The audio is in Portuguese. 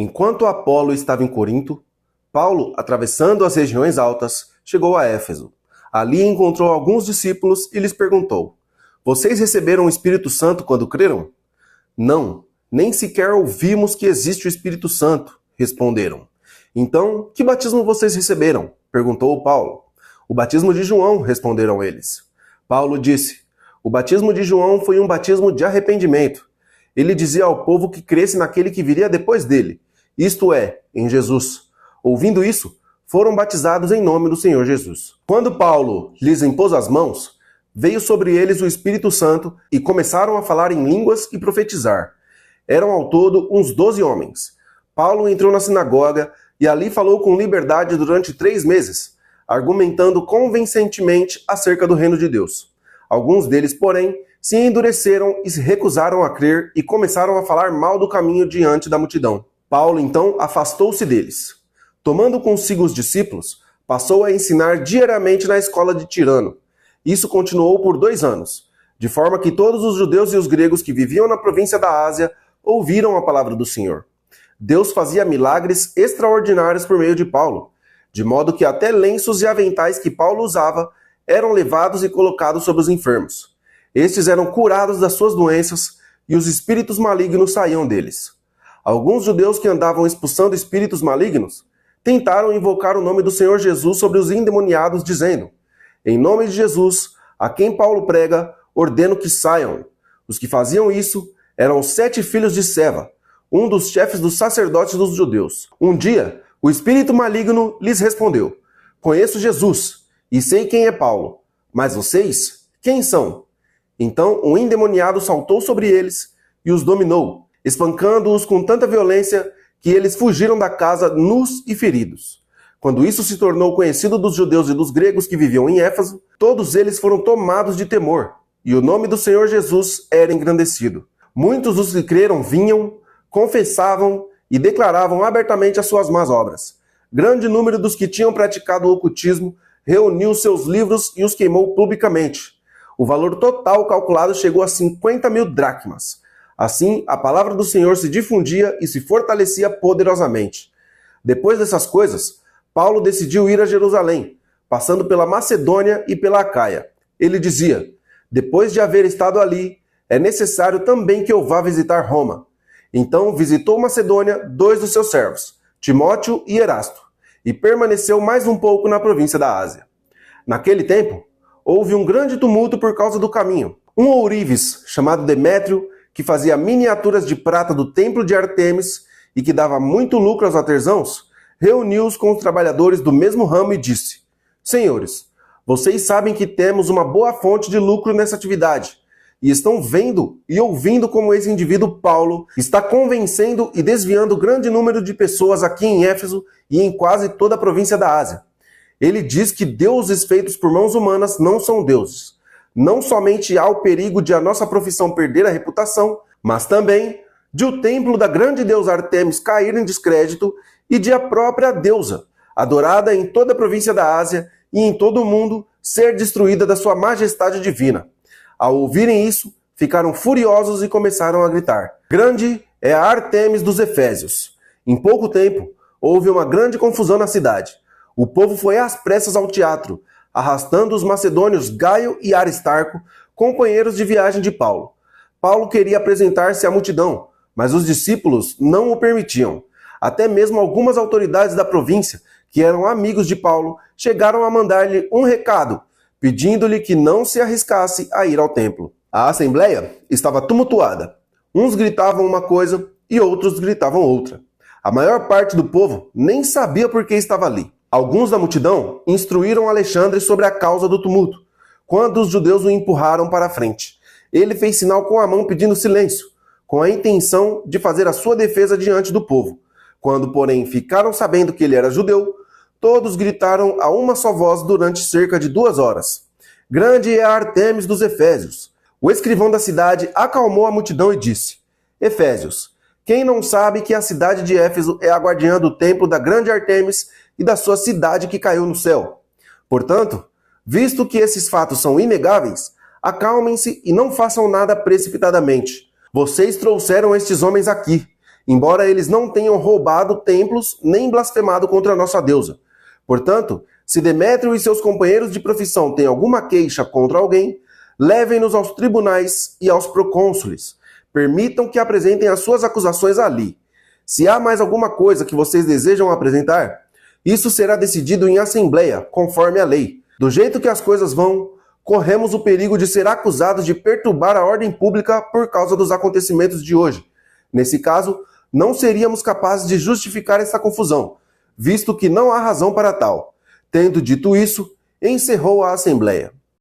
Enquanto Apolo estava em Corinto, Paulo, atravessando as regiões altas, chegou a Éfeso. Ali encontrou alguns discípulos e lhes perguntou: Vocês receberam o Espírito Santo quando creram? Não, nem sequer ouvimos que existe o Espírito Santo, responderam. Então, que batismo vocês receberam? Perguntou Paulo. O batismo de João, responderam eles. Paulo disse: O batismo de João foi um batismo de arrependimento. Ele dizia ao povo que cresce naquele que viria depois dele, isto é, em Jesus. Ouvindo isso, foram batizados em nome do Senhor Jesus. Quando Paulo lhes impôs as mãos, veio sobre eles o Espírito Santo e começaram a falar em línguas e profetizar. Eram ao todo uns 12 homens. Paulo entrou na sinagoga e ali falou com liberdade durante 3 meses, argumentando convincentemente acerca do reino de Deus. Alguns deles, porém, se endureceram e se recusaram a crer e começaram a falar mal do caminho diante da multidão. Paulo, então, afastou-se deles. Tomando consigo os discípulos, passou a ensinar diariamente na escola de Tirano. Isso continuou por 2 anos, de forma que todos os judeus e os gregos que viviam na província da Ásia ouviram a palavra do Senhor. Deus fazia milagres extraordinários por meio de Paulo, de modo que até lenços e aventais que Paulo usava eram levados e colocados sobre os enfermos. Estes eram curados das suas doenças e os espíritos malignos saíam deles. Alguns judeus que andavam expulsando espíritos malignos tentaram invocar o nome do Senhor Jesus sobre os endemoniados, dizendo: Em nome de Jesus, a quem Paulo prega, ordeno que saiam. Os que faziam isso eram 7 filhos de Seva, um dos chefes dos sacerdotes dos judeus. Um dia, o espírito maligno lhes respondeu: Conheço Jesus e sei quem é Paulo, mas vocês, quem são? Então um endemoniado saltou sobre eles e os dominou, espancando-os com tanta violência que eles fugiram da casa nus e feridos. Quando isso se tornou conhecido dos judeus e dos gregos que viviam em Éfeso, todos eles foram tomados de temor, e o nome do Senhor Jesus era engrandecido. Muitos dos que creram vinham, confessavam e declaravam abertamente as suas más obras. Grande número dos que tinham praticado o ocultismo reuniu seus livros e os queimou publicamente. O valor total calculado chegou a 50.000 dracmas. Assim, a palavra do Senhor se difundia e se fortalecia poderosamente. Depois dessas coisas, Paulo decidiu ir a Jerusalém, passando pela Macedônia e pela Acaia. Ele dizia: Depois de haver estado ali, é necessário também que eu vá visitar Roma. Então visitou Macedônia 2 dos seus servos, Timóteo e Erasto, e permaneceu mais um pouco na província da Ásia. Naquele tempo, houve um grande tumulto por causa do caminho. Um ourives, chamado Demétrio, que fazia miniaturas de prata do templo de Artemis e que dava muito lucro aos artesãos, reuniu-os com os trabalhadores do mesmo ramo e disse: Senhores, vocês sabem que temos uma boa fonte de lucro nessa atividade, e estão vendo e ouvindo como esse indivíduo Paulo está convencendo e desviando grande número de pessoas aqui em Éfeso e em quase toda a província da Ásia. Ele diz que deuses feitos por mãos humanas não são deuses. Não somente há o perigo de a nossa profissão perder a reputação, mas também de o templo da grande deusa Artemis cair em descrédito e de a própria deusa, adorada em toda a província da Ásia e em todo o mundo, ser destruída da sua majestade divina. Ao ouvirem isso, ficaram furiosos e começaram a gritar: Grande é a Artemis dos Efésios! Em pouco tempo, houve uma grande confusão na cidade. O povo foi às pressas ao teatro, arrastando os macedônios Gaio e Aristarco, companheiros de viagem de Paulo. Paulo queria apresentar-se à multidão, mas os discípulos não o permitiam. Até mesmo algumas autoridades da província, que eram amigos de Paulo, chegaram a mandar-lhe um recado, pedindo-lhe que não se arriscasse a ir ao templo. A assembleia estava tumultuada. Uns gritavam uma coisa e outros gritavam outra. A maior parte do povo nem sabia por que estava ali. Alguns da multidão instruíram Alexandre sobre a causa do tumulto, quando os judeus o empurraram para a frente. Ele fez sinal com a mão pedindo silêncio, com a intenção de fazer a sua defesa diante do povo. Quando, porém, ficaram sabendo que ele era judeu, todos gritaram a uma só voz durante cerca de 2 horas: Grande é a Artemis dos Efésios! O escrivão da cidade acalmou a multidão e disse: Efésios, quem não sabe que a cidade de Éfeso é a guardiã do templo da grande Artemis e da sua cidade que caiu no céu? Portanto, visto que esses fatos são inegáveis, acalmem-se e não façam nada precipitadamente. Vocês trouxeram estes homens aqui, embora eles não tenham roubado templos nem blasfemado contra a nossa deusa. Portanto, se Demétrio e seus companheiros de profissão têm alguma queixa contra alguém, levem-nos aos tribunais e aos procônsules. Permitam que apresentem as suas acusações ali. Se há mais alguma coisa que vocês desejam apresentar, isso será decidido em assembleia, conforme a lei. Do jeito que as coisas vão, corremos o perigo de ser acusados de perturbar a ordem pública por causa dos acontecimentos de hoje. Nesse caso, não seríamos capazes de justificar essa confusão, visto que não há razão para tal. Tendo dito isso, encerrou a assembleia.